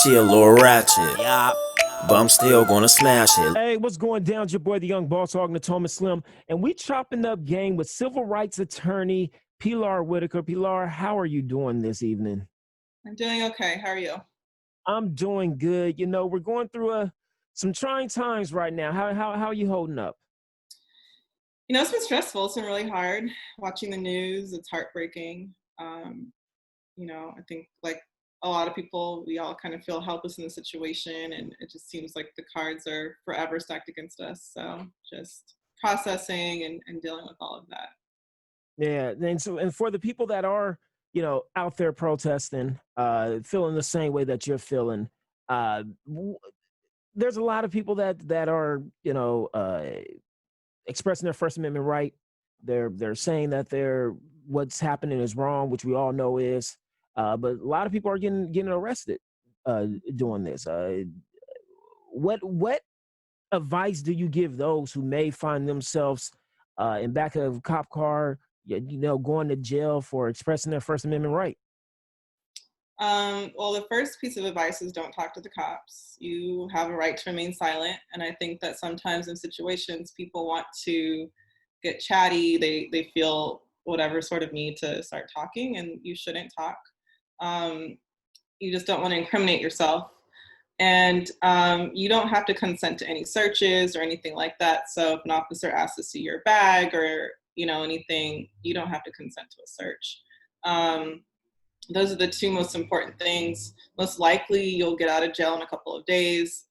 She a little ratchet, yeah, but I'm still gonna smash it. Hey, what's going down? It's your boy, the young boss hog, Natomas Slimm, and we chopping up game with civil rights attorney Pilar Whitaker. Pilar, how are you doing this evening? I'm doing okay. How are you? I'm doing good. You know, we're going through some trying times right now. How are you holding up? It's been stressful. It's been really hard watching the news. It's heartbreaking. Um, I think like a lot of people, we all kind of feel helpless in the situation, and it just seems like the cards are forever stacked against us. So just processing and dealing with all of that. Yeah, and for the people that are, out there protesting, feeling the same way that you're feeling, uh, w- there's a lot of people that are, expressing their First Amendment right. They're saying that what's happening is wrong, which we all know is. But a lot of people are getting arrested doing this. What advice do you give those who may find themselves in back of a cop car, going to jail for expressing their First Amendment right? Well, the first piece of advice is don't talk to the cops. You have a right to remain silent. And I think that sometimes in situations, people want to get chatty. They feel whatever sort of need to start talking, and you shouldn't talk. Um, you just don't want to incriminate yourself. And you don't have to consent to any searches or anything like that. So if an officer asks to see your bag or, anything, you don't have to consent to a search. Those are the two most important things. Most likely you'll get out of jail in a couple of days.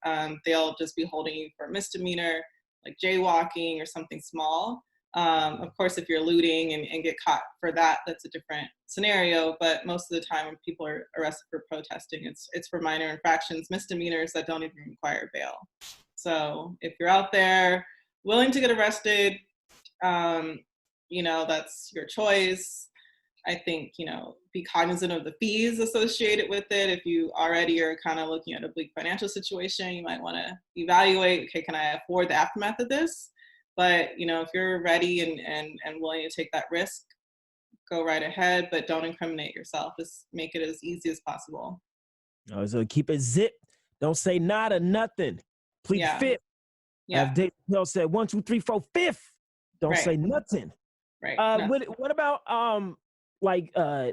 They'll just be holding you for a misdemeanor, like jaywalking or something small. Of course, if you're looting and get caught for that, that's a different scenario. But most of the time when people are arrested for protesting, it's for minor infractions, misdemeanors that don't even require bail. So if you're out there willing to get arrested, that's your choice. I think, be cognizant of the fees associated with it. If you already are kind of looking at a bleak financial situation, you might want to evaluate, okay, can I afford the aftermath of this? But, if you're ready and willing to take that risk, go right ahead, but don't incriminate yourself. Just make it as easy as possible. So keep it zip. Don't say nada, nothing. Plead the Yeah. fifth. Yeah. As Dave Chappelle said, 1, 2, 3, 4, fifth. Don't Right. say nothing. Right. What about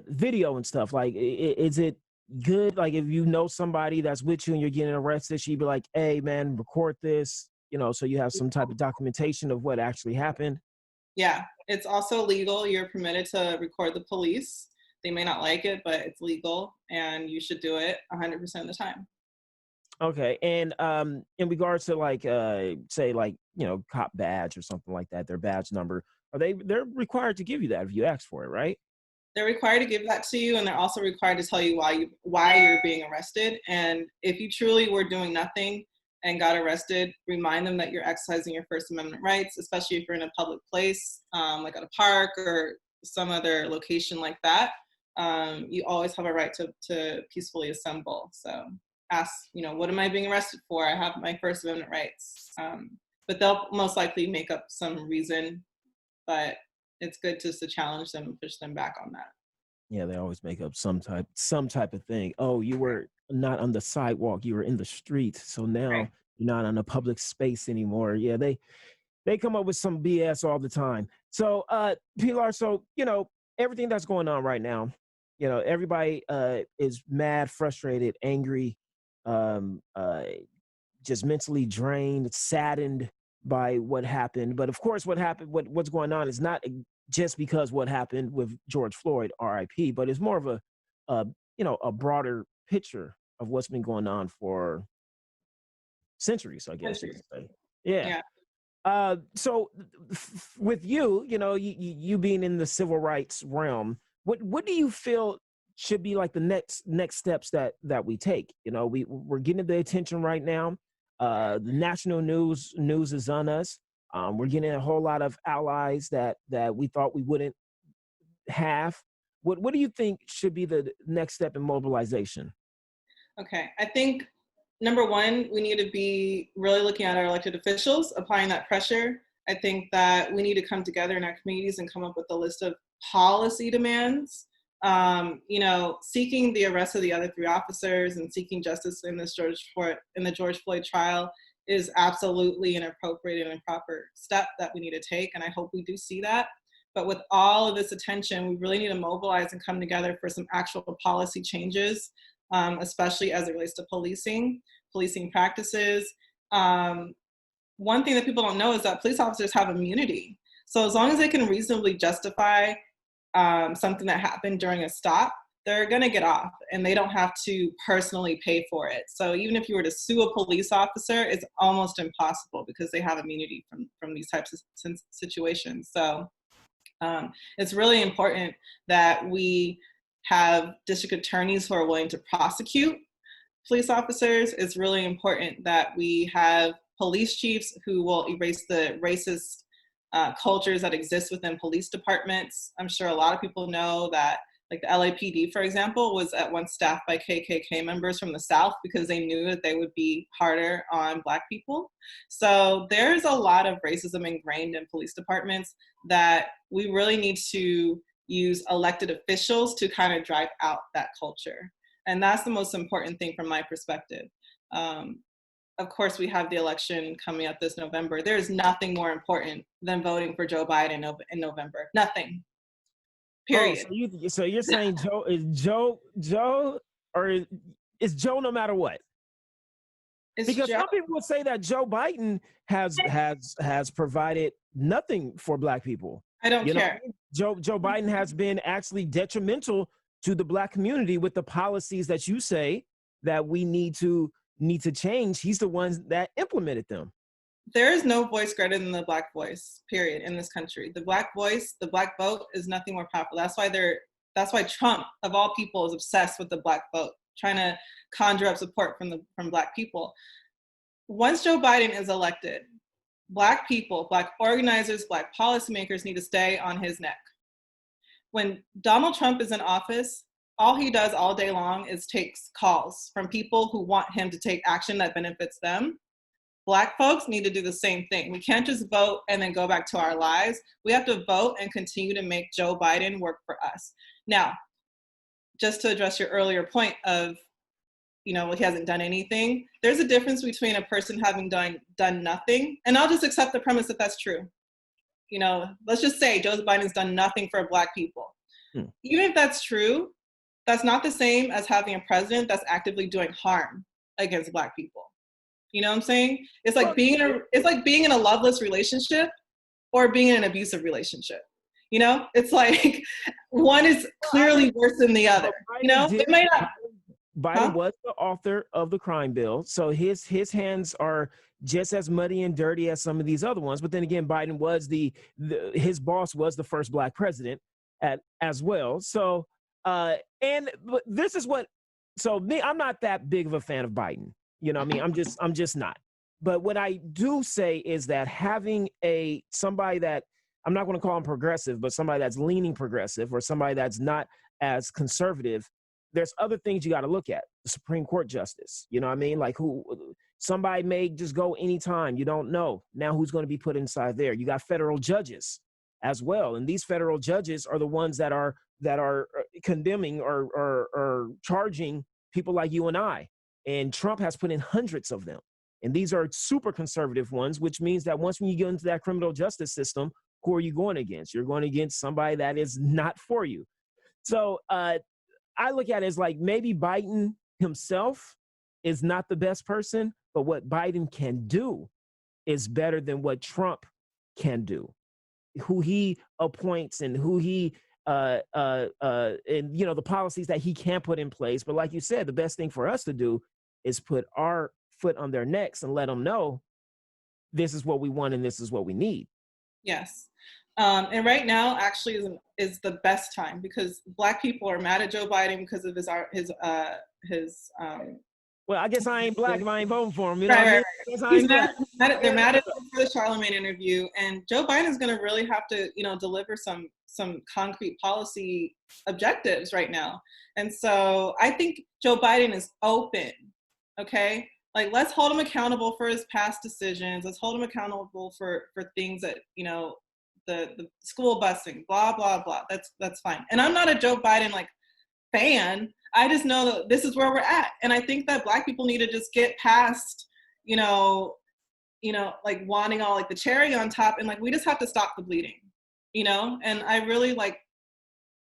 video and stuff? Like, is it good? Like, if you know somebody that's with you and you're getting arrested, she'd be like, "Hey, man, record this." So you have some type of documentation of what actually happened. Yeah. It's also legal. You're permitted to record the police. They may not like it, but it's legal and you should do it 100% of the time. Okay, and in regards to like, say, like, cop badge or something like that, their badge number, they're required to give you that if you ask for it, right? They're required to give that to you, and they're also required to tell you why you're being arrested. And if you truly were doing nothing and got arrested, remind them that you're exercising your First Amendment rights, especially if you're in a public place, like at a park or some other location like that. You always have a right to peacefully assemble. So ask, what am I being arrested for? I have my First Amendment rights. But they'll most likely make up some reason, but it's good just to challenge them and push them back on that. Yeah, they always make up some type of thing. Oh, you were not on the sidewalk, you were in the street, so Right. now you're not on a public space anymore. Yeah, they come up with some BS all the time. So, Pilar, so everything that's going on right now, everybody is mad, frustrated, angry, um, uh, just mentally drained, saddened by what happened. But of course, what's going on is not just because what happened with George Floyd, R.I.P., but it's more of a broader picture of what's been going on for centuries, I guess you could Countries. say. Yeah. Yeah. So with you being in the civil rights realm, what do you feel should be like the next steps that we take? We're getting the attention right now. The national news is on us. We're getting a whole lot of allies that we thought we wouldn't have. What do you think should be the next step in mobilization? Okay. I think number one, we need to be really looking at our elected officials, applying that pressure. I think that we need to come together in our communities and come up with a list of policy demands You know, seeking the arrest of the other 3 officers and seeking justice in the George Floyd trial is absolutely an appropriate and improper step that we need to take, and I hope we do see that. But with all of this attention, we really need to mobilize and come together for some actual policy changes, especially as it relates to policing practices. One thing that people don't know is that police officers have immunity. So as long as they can reasonably justify something that happened during a stop, they're going to get off and they don't have to personally pay for it. So even if you were to sue a police officer, it's almost impossible because they have immunity from these types of situations. So it's really important that we have district attorneys who are willing to prosecute police officers. It's really important that we have police chiefs who will erase the racist cultures that exist within police departments. I'm sure a lot of people know that, like, the LAPD, for example, was at once staffed by KKK members from the South because they knew that they would be harder on Black people. So there's a lot of racism ingrained in police departments that we really need to use elected officials to kind of drive out that culture. And that's the most important thing from my perspective. Of course, we have the election coming up this November. There's nothing more important than voting for Joe Biden in November. Nothing. Period. Oh, so you're saying Joe, or is Joe no matter what? Because some people would say that Joe Biden has provided nothing for Black people. I don't care. Joe Biden has been actually detrimental to the Black community with the policies that you say that we need to change. He's the one that implemented them. There is no voice greater than the Black voice, period, in this country. The Black voice, the Black vote is nothing more powerful. That's why Trump, of all people, is obsessed with the Black vote, trying to conjure up support from Black people. Once Joe Biden is elected, Black people, Black organizers, Black policymakers need to stay on his neck. When Donald Trump is in office, all he does all day long is takes calls from people who want him to take action that benefits them. Black folks need to do the same thing. We can't just vote and then go back to our lives. We have to vote and continue to make Joe Biden work for us. Now, just to address your earlier point of, he hasn't done anything. There's a difference between a person having done nothing, and I'll just accept the premise that that's true. Let's just say Joe Biden's done nothing for Black people. Even if that's true, that's not the same as having a president that's actively doing harm against Black people. You know what I'm saying? It's like being in a loveless relationship or being in an abusive relationship. It's like one is clearly worse than the other. It may not. Biden was the author of the crime bill, so his hands are just as muddy and dirty as some of these other ones. But then again, Biden was his boss was the first Black president as well. So and this is what. So I'm not that big of a fan of Biden. I'm just not. But what I do say is that having somebody that, I'm not going to call him progressive, but somebody that's leaning progressive or somebody that's not as conservative, there's other things you got to look at. The Supreme Court justice, like somebody may just go anytime. You don't know now who's going to be put inside there. You got federal judges as well. And these federal judges are the ones that are condemning or charging people like you and I. And Trump has put in hundreds of them. And these are super conservative ones, which means that once when you get into that criminal justice system, who are you going against? You're going against somebody that is not for you. So I look at it as like maybe Biden himself is not the best person, but what Biden can do is better than what Trump can do. Who he appoints and who he and the policies that he can put in place. But like you said, the best thing for us to do is put our foot on their necks and let them know this is what we want and this is what we need. Yes. And right now actually is the best time because Black people are mad at Joe Biden because of his well, I guess I ain't Black if I ain't voting for him. Right. They're mad at him for the Charlemagne interview, and Joe Biden is going to really have to, deliver some concrete policy objectives right now. And so I think Joe Biden is open. Okay, like let's hold him accountable for his past decisions. Let's hold him accountable for things that the school busing, blah, blah, blah. That's fine. And I'm not a Joe Biden like fan. I just know that this is where we're at. And I think that Black people need to just get past, like wanting all like the cherry on top, and like we just have to stop the bleeding, And I really like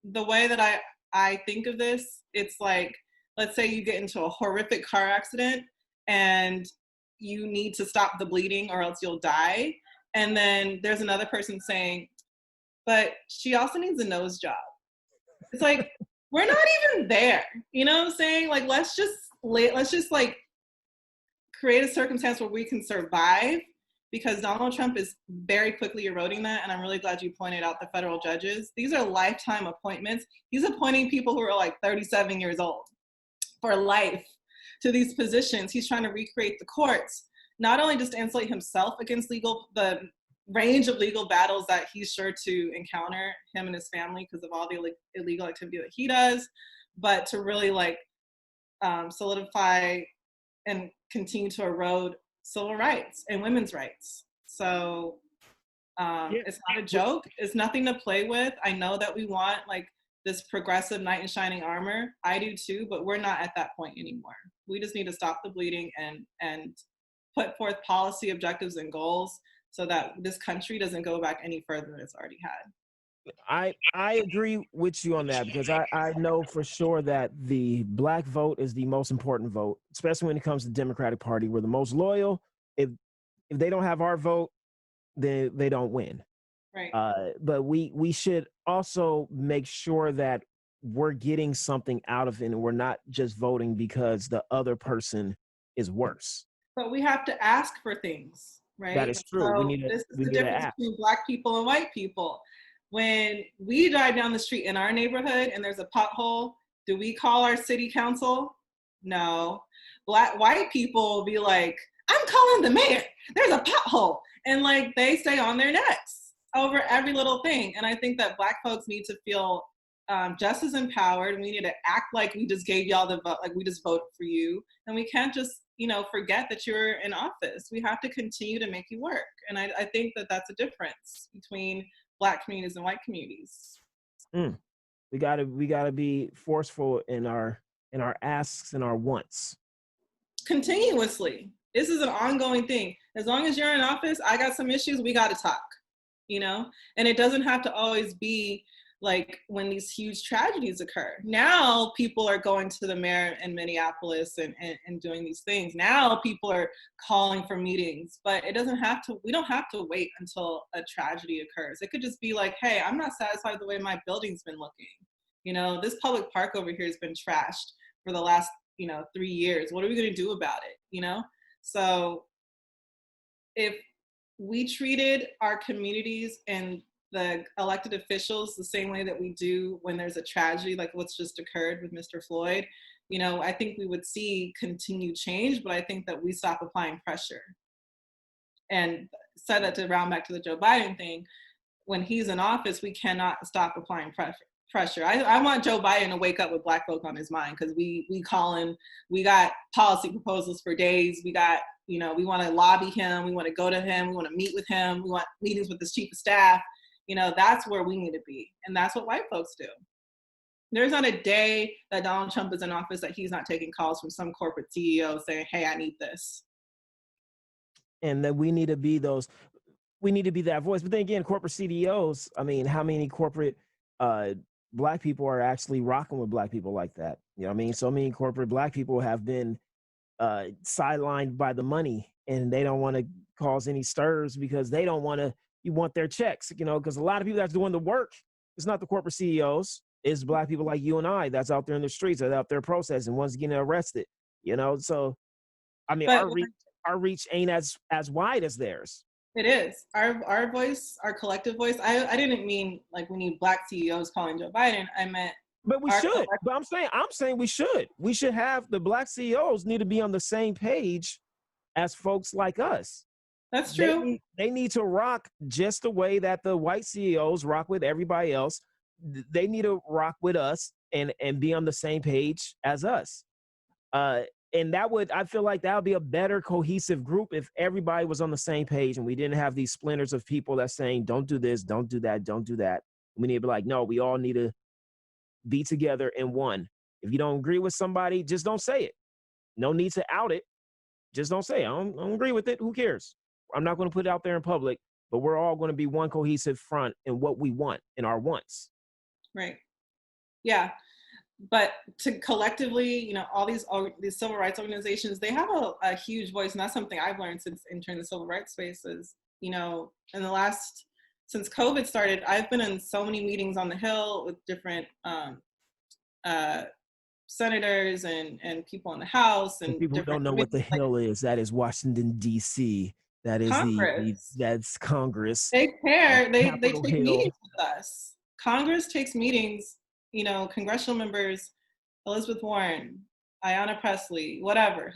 the way that I think of this. It's like, let's say you get into a horrific car accident and you need to stop the bleeding or else you'll die. And then there's another person saying, but she also needs a nose job. It's like, we're not even there. You know what I'm saying? Like, let's just like create a circumstance where we can survive, because Donald Trump is very quickly eroding that. And I'm really glad you pointed out the federal judges. These are lifetime appointments. He's appointing people who are like 37 years old for life to these positions. He's trying to recreate the courts, not only just to insulate himself against the range of legal battles that he's sure to encounter, him and his family, because of all the illegal activity that he does, but to really like solidify and continue to erode civil rights and women's rights. So it's not a joke. It's nothing to play with. I know that we want like this progressive knight in shining armor. I do too, but we're not at that point anymore. We just need to stop the bleeding and put forth policy objectives and goals so that this country doesn't go back any further than it's already had. I agree with you on that, because I know for sure that the Black vote is the most important vote, especially when it comes to the Democratic Party. We're the most loyal. If they don't have our vote, then they don't win. Right. But we should also make sure that we're getting something out of it, and we're not just voting because the other person is worse. But we have to ask for things, right? That is true. So this is the difference between Black people and white people. When we drive down the street in our neighborhood and there's a pothole, do we call our city council? No. White people will be like, I'm calling the mayor. There's a pothole. And like they stay on their necks over every little thing. And I think that Black folks need to feel just as empowered. We need to act like we just gave y'all the vote, like we just voted for you. And we can't just, forget that you're in office. We have to continue to make you work. And I think that that's a difference between Black communities and white communities. We gotta be forceful in our asks and our wants. Continuously. This is an ongoing thing. As long as you're in office, I got some issues, we gotta talk, And it doesn't have to always be like when these huge tragedies occur. Now people are going to the mayor in Minneapolis and doing these things. Now people are calling for meetings, but we don't have to wait until a tragedy occurs. It could just be like, hey, I'm not satisfied with the way my building's been looking. This public park over here has been trashed for the last, 3 years. What are we gonna do about it, So if we treated our communities and the elected officials the same way that we do when there's a tragedy like what's just occurred with Mr. Floyd, I think we would see continued change, but I think that we stop applying pressure. And said that to round back to the Joe Biden thing, when he's in office, we cannot stop applying pressure. I want Joe Biden to wake up with Black folk on his mind, because we call him, we got policy proposals for days, we got, we want to lobby him, we want to go to him, we want to meet with him, we want meetings with his chief of staff. That's where we need to be. And that's what white folks do. There's not a day that Donald Trump is in office that he's not taking calls from some corporate CEO saying, hey, I need this. And that we need to be that voice. But then again, corporate CEOs, I mean, how many corporate Black people are actually rocking with Black people like that? So many corporate Black people have been sidelined by the money, and they don't want to cause any stirs because they don't want to, you want their checks, because a lot of people that's doing the work, it's not the corporate CEOs, it's Black people like you and I that's out there in the streets, that's out there protesting, one's getting arrested, So, I mean, our reach ain't as wide as theirs. It is. Our voice, our collective voice. I didn't mean like we need Black CEOs calling Joe Biden. I meant. But we should. But I'm saying we should. We should have the Black CEOs need to be on the same page as folks like us. That's true. They need to rock just the way that the white CEOs rock with everybody else. They need to rock with us and be on the same page as us. And I feel like that would be a better cohesive group if everybody was on the same page and we didn't have these splinters of people that's saying, don't do this, don't do that, don't do that. We need to be like, no, we all need to be together in one. If you don't agree with somebody, just don't say it. No need to out it. Just don't say, I don't agree with it. Who cares? I'm not going to put it out there in public, but we're all going to be one cohesive front in what we want, in our wants. Right. Yeah. But to collectively, all these civil rights organizations, they have a huge voice. And that's something I've learned since entering the civil rights spaces. Since COVID started, I've been in so many meetings on the Hill with different senators and people in the House and people different don't know what the Hill is. That is Washington, D.C. That is that's Congress. They care. They take Hill. meetings with us. Congress takes meetings. Congressional members, Elizabeth Warren, Ayanna Pressley, whoever,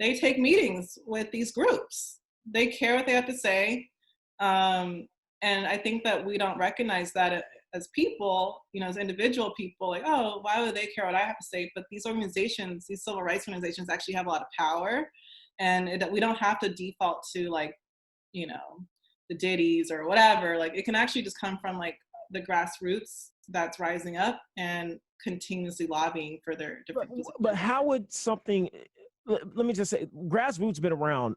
they take meetings with these groups. They care what they have to say. And I think that we don't recognize that as people, as individual people, like, oh, why would they care what I have to say? But these organizations, these civil rights organizations actually have a lot of power, and that we don't have to default to the Diddy's or whatever. Like, it can actually just come from the grassroots that's rising up and continuously lobbying for their different positions. But how would something, let me just say, grassroots been around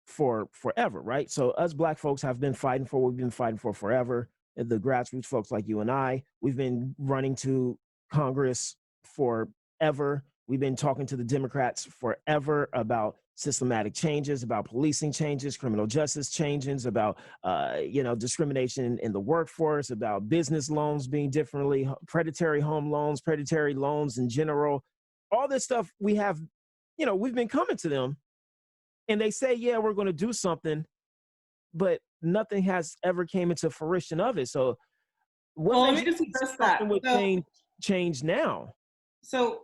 for forever, right? So us Black folks have been fighting for what we've been fighting for forever. And the grassroots folks like you and I, we've been running to Congress forever. We've been talking to the Democrats forever about systematic changes, about policing changes, criminal justice changes, about discrimination in the workforce, about business loans being differently, predatory home loans, predatory loans in general. All this stuff we have, we've been coming to them, and they say, yeah, we're going to do something, but nothing has ever came into fruition of it. So what makes let me just address something would change now? So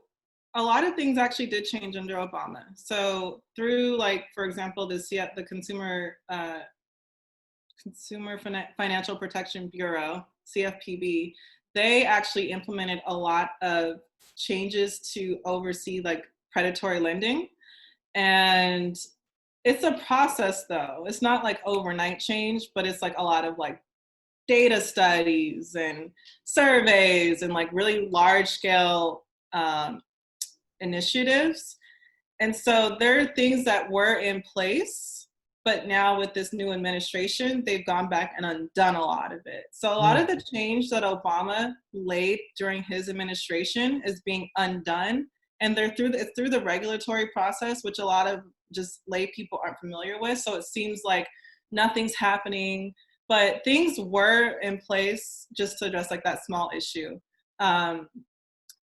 a lot of things actually did change under Obama. So through, for example, the Consumer Financial Protection Bureau, CFPB, they actually implemented a lot of changes to oversee predatory lending. And it's a process, though. It's not overnight change, but it's a lot of data studies and surveys and really large scale initiatives. And so there are things that were in place, but now with this new administration, they've gone back and undone a lot of it. So a lot of the change that Obama laid during his administration is being undone. And it's through the regulatory process, which a lot of just lay people aren't familiar with. So it seems like nothing's happening, but things were in place just to address that small issue.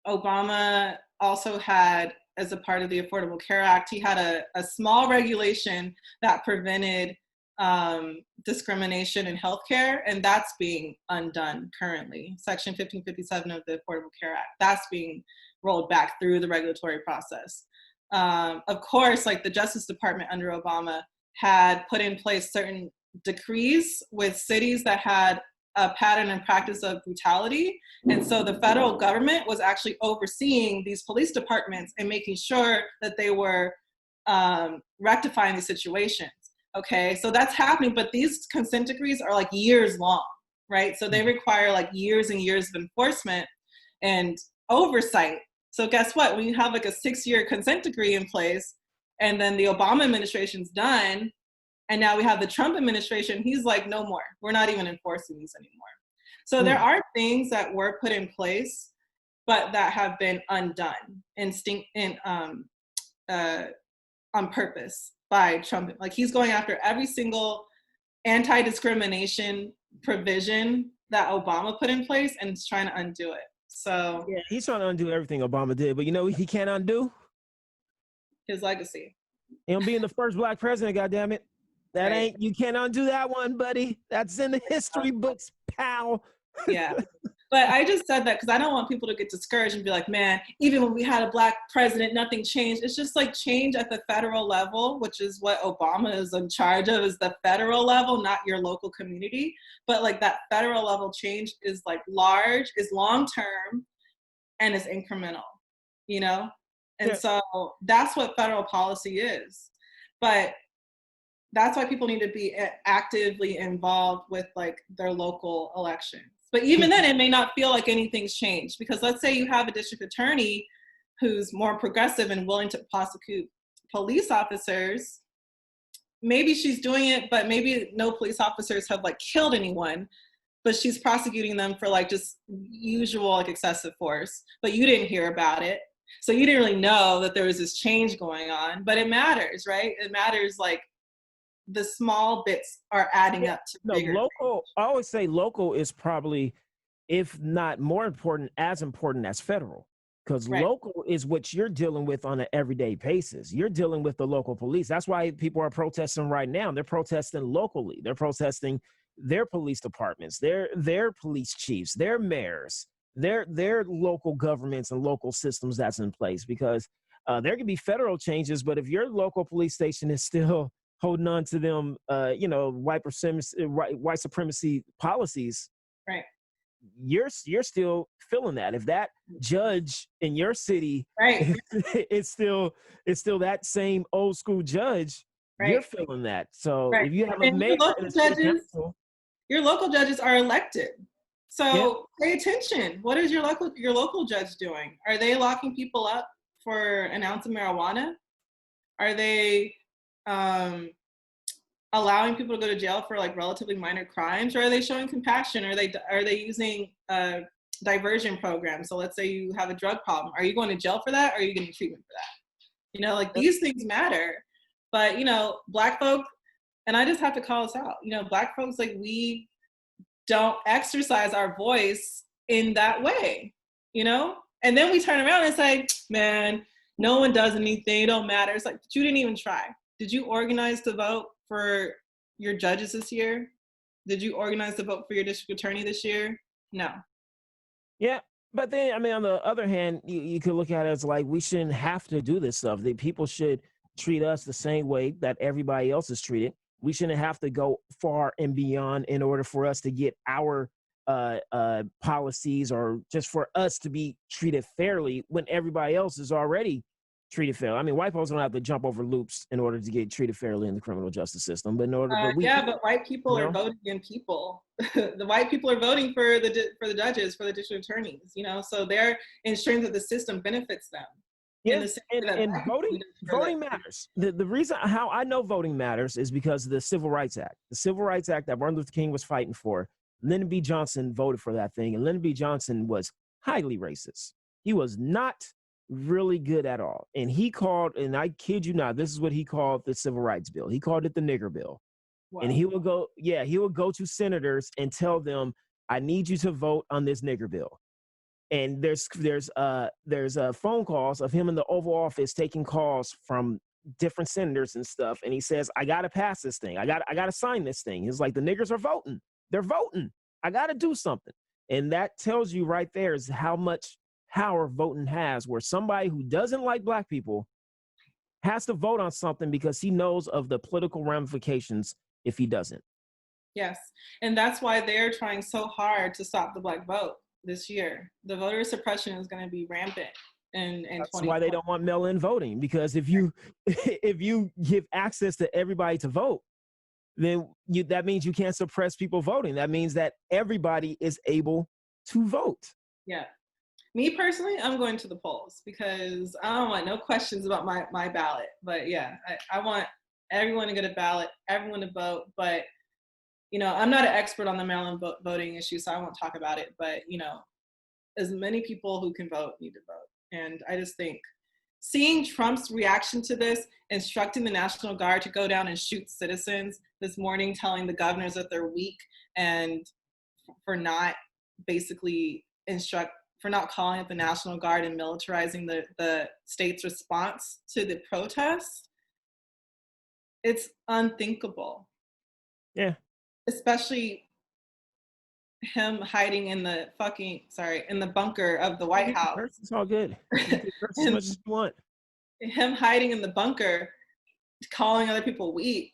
Obama also had, as a part of the Affordable Care Act, he had a small regulation that prevented discrimination in healthcare, and that's being undone currently. Section 1557 of the Affordable Care Act, that's being rolled back through the regulatory process. Of course, the Justice Department under Obama had put in place certain decrees with cities that had a pattern and practice of brutality. And so the federal government was actually overseeing these police departments and making sure that they were rectifying these situations. Okay, so that's happening, but these consent decrees are years long, right? So they require years and years of enforcement and oversight. So guess what? When you have a 6-year consent decree in place, and then the Obama administration's done, and now we have the Trump administration, he's no more. We're not even enforcing these anymore. So there are things that were put in place, but that have been undone on purpose by Trump. He's going after every single anti-discrimination provision that Obama put in place and is trying to undo it. So yeah, he's trying to undo everything Obama did, but he can't undo his legacy. Him being the first Black president, goddammit. That Right. you can't undo that one, buddy. That's in the history books, pal. Yeah. But I just said that because I don't want people to get discouraged and be like, man, even when we had a Black president, nothing changed. It's just change at the federal level, which is what Obama is in charge of, is the federal level, not your local community. But that federal level change is large, is long-term, and is incremental, And so that's what federal policy is. But that's why people need to be actively involved with like their local elections. But even then, it may not feel like anything's changed, because let's say you have a district attorney who's more progressive and willing to prosecute police officers. Maybe she's doing it, but maybe no police officers have like killed anyone, but she's prosecuting them for like just usual like excessive force, but you didn't hear about it. So you didn't really know that there was this change going on, but it matters, right? It matters, like the small bits are adding up to bigger local things. I always say local is probably, if not more important as federal, because Right. local is what you're dealing with on an everyday basis. You're dealing with the local police. That's why people are protesting right now. They're protesting locally. They're protesting their police departments, their police chiefs, their mayors, their local governments and local systems that's in place, because there can be federal changes, but if your local police station is still holding on to them, white supremacy policies, Right. you're still feeling that. If that judge in your city Right. it's still that same old school judge, Right. you're feeling that. So Right. if you have a And mayor and a city council, your local judges are elected. So Yeah. pay attention. What is your local judge doing? Are they locking people up for an ounce of marijuana? Are they allowing people to go to jail for like relatively minor crimes? Or are they showing compassion? Are they using diversion programs? So let's say you have a drug problem. Are you going to jail for that? Or are you getting treatment for that? You know, like these things matter. But, you know, Black folk, and I just have to call this out, you know, Black folks, like, we don't exercise our voice in that way, you know? And then we turn around and say, man, no one does anything, it don't matter. It's like, but you didn't even try. Did you organize to vote for your judges this year? Did you organize to vote for your district attorney this year? No. Yeah. But then, I mean, on the other hand, you could look at it as like, we shouldn't have to do this stuff. The people should treat us the same way that everybody else is treated. We shouldn't have to go far and beyond in order for us to get our policies, or just for us to be treated fairly when everybody else is already treated fairly. I mean, white folks don't have to jump over loops in order to get treated fairly in the criminal justice system. But but white people are voting in people. The white people are voting for the judges, for the district attorneys. You know, so they're ensuring that the system benefits them. Yeah, and voting matters. The reason how I know voting matters is because of the Civil Rights Act. The Civil Rights Act that Martin Luther King was fighting for. Lyndon B. Johnson voted for that thing, and Lyndon B. Johnson was highly racist. He was not really good at all. And he called, and I kid you not, this is what he called the Civil Rights Bill. He called it the nigger bill. Wow. And he would go to senators and tell them, I need you to vote on this nigger bill. And there's phone calls of him in the Oval Office taking calls from different senators and stuff. And he says, I got to pass this thing. I got to sign this thing. He's like, the niggers are voting. They're voting. I got to do something. And that tells you right there is how much power voting has, where somebody who doesn't like Black people has to vote on something because he knows of the political ramifications if he doesn't. Yes. And that's why they're trying so hard to stop the Black vote this year. The voter suppression is going to be rampant. And that's why they don't want mail-in voting, because if you give access to everybody to vote, then that means you can't suppress people voting. That means that everybody is able to vote. Yeah. Me personally, I'm going to the polls because I don't want no questions about my ballot. But yeah, I want everyone to get a ballot, everyone to vote. But, you know, I'm not an expert on the mail-in voting issue, so I won't talk about it. But, you know, as many people who can vote need to vote. And I just think seeing Trump's reaction to this, instructing the National Guard to go down and shoot citizens this morning, telling the governors that they're weak and for not basically for not calling up the National Guard and militarizing the state's response to the protests, it's unthinkable. Yeah. Especially him hiding in the bunker of the White House. It's all good. As much as you want. Him hiding in the bunker, calling other people weak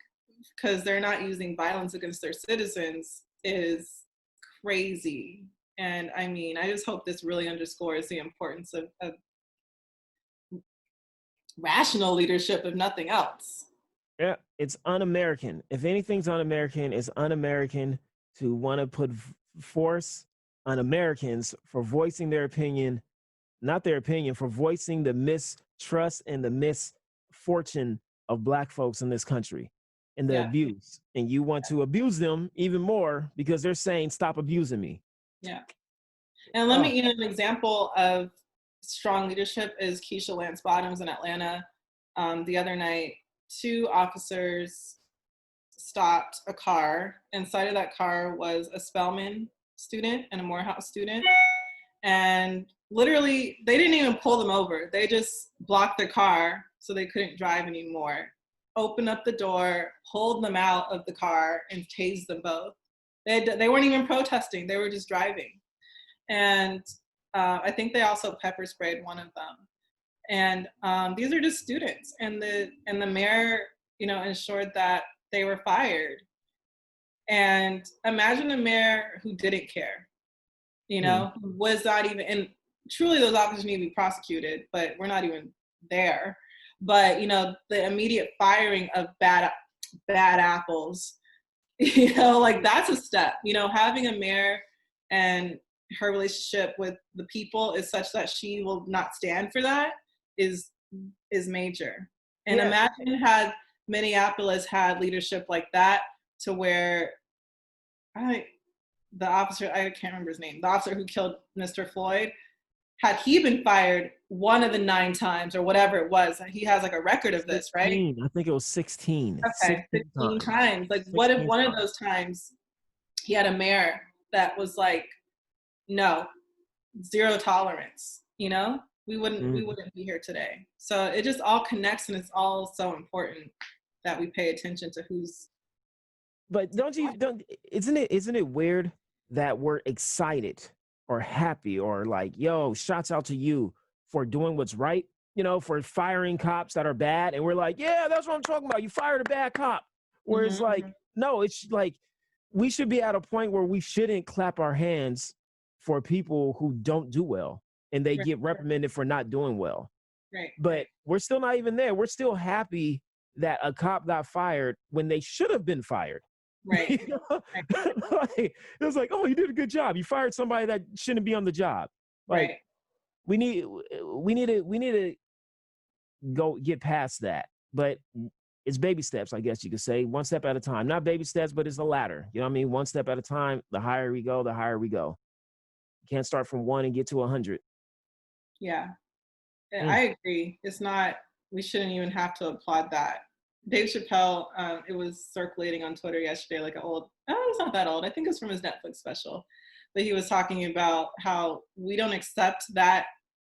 because they're not using violence against their citizens is crazy. And I mean, I just hope this really underscores the importance of rational leadership, if nothing else. Yeah, it's un-American. If anything's un-American, it's un-American to want to put force on Americans for voicing their opinion, not their opinion, for voicing the mistrust and the misfortune of Black folks in this country and the Yeah. abuse. And you want to abuse them even more because they're saying, stop abusing me. Yeah. And let me, an example of strong leadership is Keisha Lance Bottoms in Atlanta. The other night, 2 officers stopped a car. Inside of that car was a Spelman student and a Morehouse student. And literally, they didn't even pull them over. They just blocked their car so they couldn't drive anymore. Opened up the door, pulled them out of the car, and tased them both. They weren't even protesting. They were just driving. And I think they also pepper sprayed one of them. And these are just students. And the mayor, ensured that they were fired. And imagine a mayor who didn't care, was not even, and truly those officers need to be prosecuted, but we're not even there. But, the immediate firing of bad apples, that's a step, having a mayor and her relationship with the people is such that she will not stand for that is major. And imagine had Minneapolis had leadership like that, to where the officer, I can't remember his name, the officer who killed Mr. Floyd, had he been fired one of the 9 times or whatever it was, he has like a record of this, right? I think it was 16. Okay, 16 times. Like, what if one of those times he had a mayor that was like, no, 0 tolerance, we wouldn't be here today. So it just all connects, and it's all so important that we pay attention to who's. But isn't it weird that we're excited or happy or like, yo, shouts out to you for doing what's right, for firing cops that are bad, and we're like, yeah, that's what I'm talking about, you fired a bad cop. Whereas like, no, it's like we should be at a point where we shouldn't clap our hands for people who don't do well and they get reprimanded for not doing well. Right. But we're still not even there. We're still happy that a cop got fired when they should have been fired. Right. Like, it was like, oh, you did a good job. You fired somebody that shouldn't be on the job. Like, we need to go get past that. But it's baby steps, I guess you could say, 1 step at a time. Not baby steps, but it's a ladder. You know what I mean? 1 step at a time. The higher we go, the higher we go. You can't start from 1 and get to 100. Yeah, I agree. It's not. We shouldn't even have to applaud that. Dave Chappelle, it was circulating on Twitter yesterday, like it's not that old. I think it's from his Netflix special. But he was talking about how we don't accept that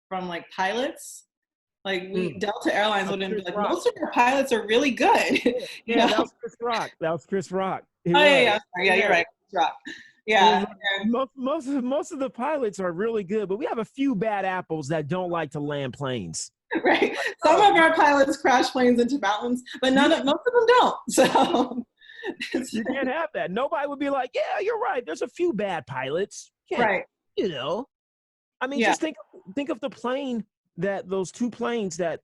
from like pilots. Like Delta Airlines wouldn't be like, most of our pilots are really good. Yeah, that was Chris Rock. Yeah, you're right, Chris Rock. Yeah. Most of the pilots are really good, but we have a few bad apples that don't like to land planes. Right. Some of our pilots crash planes into mountains, but most of them don't. So you can't have that. Nobody would be like, yeah, you're right. There's a few bad pilots. Right. I mean, just think of the plane those 2 planes that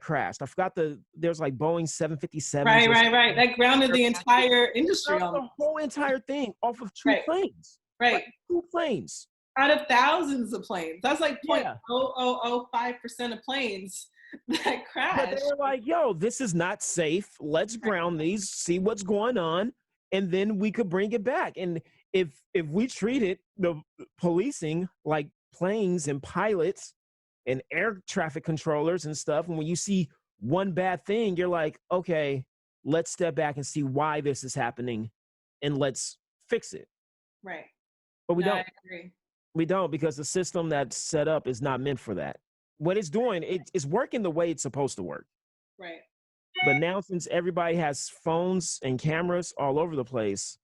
crashed. I forgot there's like Boeing 757. Right. That grounded the entire industry. The whole entire thing off of 2 planes. Right. Like 2 planes. Out of thousands of planes. That's like 0.0005% of planes that crash. But they were like, yo, this is not safe. Let's ground these, see what's going on, and then we could bring it back. And if we treated the policing like planes and pilots and air traffic controllers and stuff, and when you see one bad thing, you're like, okay, let's step back and see why this is happening, and let's fix it. Right. But we don't. I agree. We don't, because the system that's set up is not meant for that. What it's doing, it's working the way it's supposed to work. Right. But now, since everybody has phones and cameras all over the place,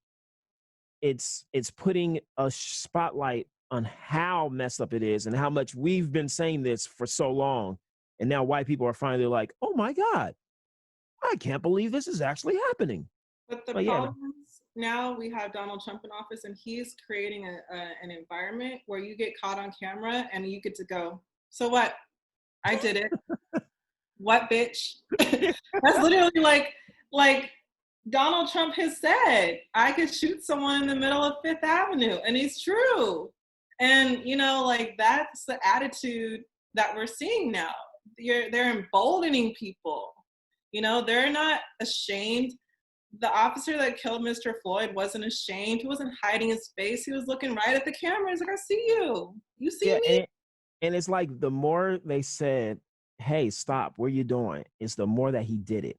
it's putting a spotlight on how messed up it is and how much we've been saying this for so long. And now white people are finally like, oh my God, I can't believe this is actually happening. But the problem is, now we have Donald Trump in office, and he's creating an environment where you get caught on camera and you get to go, so what? I did it. what, bitch? That's literally like Donald Trump has said, I could shoot someone in the middle of Fifth Avenue, and it's true. And you know, like that's the attitude that we're seeing now. They're emboldening people. You know, they're not ashamed. The officer that killed Mr. Floyd wasn't ashamed. He wasn't hiding his face. He was looking right at the camera. He's like, I see you. You see Yeah, me? and it's like the more they said, "Hey, stop! What are you doing?" It's the more that he did it.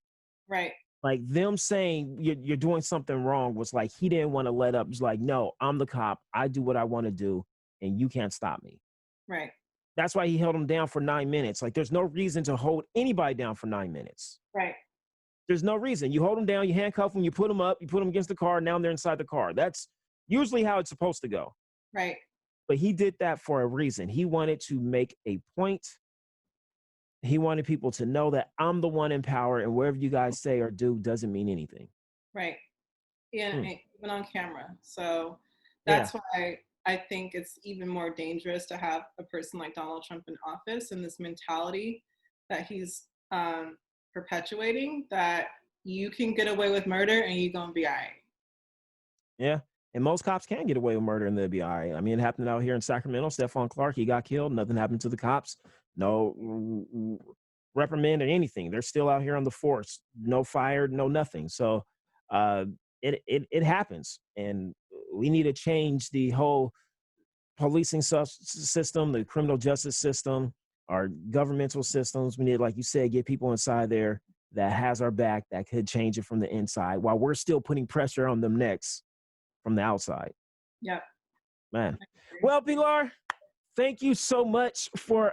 Right, Like them saying you're doing something wrong was like he didn't want to let up. He's like, "No, I'm the cop. I do what I want to do, and you can't stop me." right, That's why he held him down for 9 minutes. Like there's no reason to hold anybody down for 9 minutes. right, There's no reason. You hold them down, you handcuff them, you put them up, you put them against the car. Now they're inside the car. That's usually how it's supposed to go. right. But he did that for a reason. He wanted to make a point. He wanted people to know that I'm the one in power, and whatever you guys say or do doesn't mean anything. Right. Yeah, Hmm. even on camera. So Yeah. that's why I think it's even more dangerous to have a person like Donald Trump in office and this mentality that he's perpetuating, that you can get away with murder and you're going to be all right. Yeah. And most cops can get away with murder and they'll be all right. I mean, it happened out here in Sacramento. Stephon Clark, he got killed. Nothing happened to the cops. No reprimand or anything. They're still out here on the force. No fired, no nothing. So it happens. And we need to change the whole policing system, the criminal justice system, our governmental systems. We need, like you said, get people inside there that has our back, that could change it from the inside while we're still putting pressure on them next from the outside. Yep. Man. Well, Pilar, thank you so much for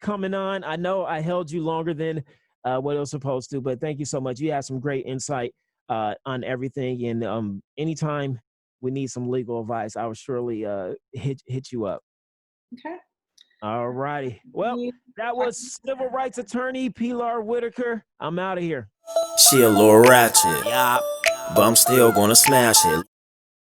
coming on. I know I held you longer than what it was supposed to, but thank you so much. You had some great insight on everything. And anytime we need some legal advice, I will surely hit you up. Okay. All righty. Well, that was civil rights attorney Pilar Whitaker. I'm out of here. She a little ratchet, yeah, but I'm still gonna smash it.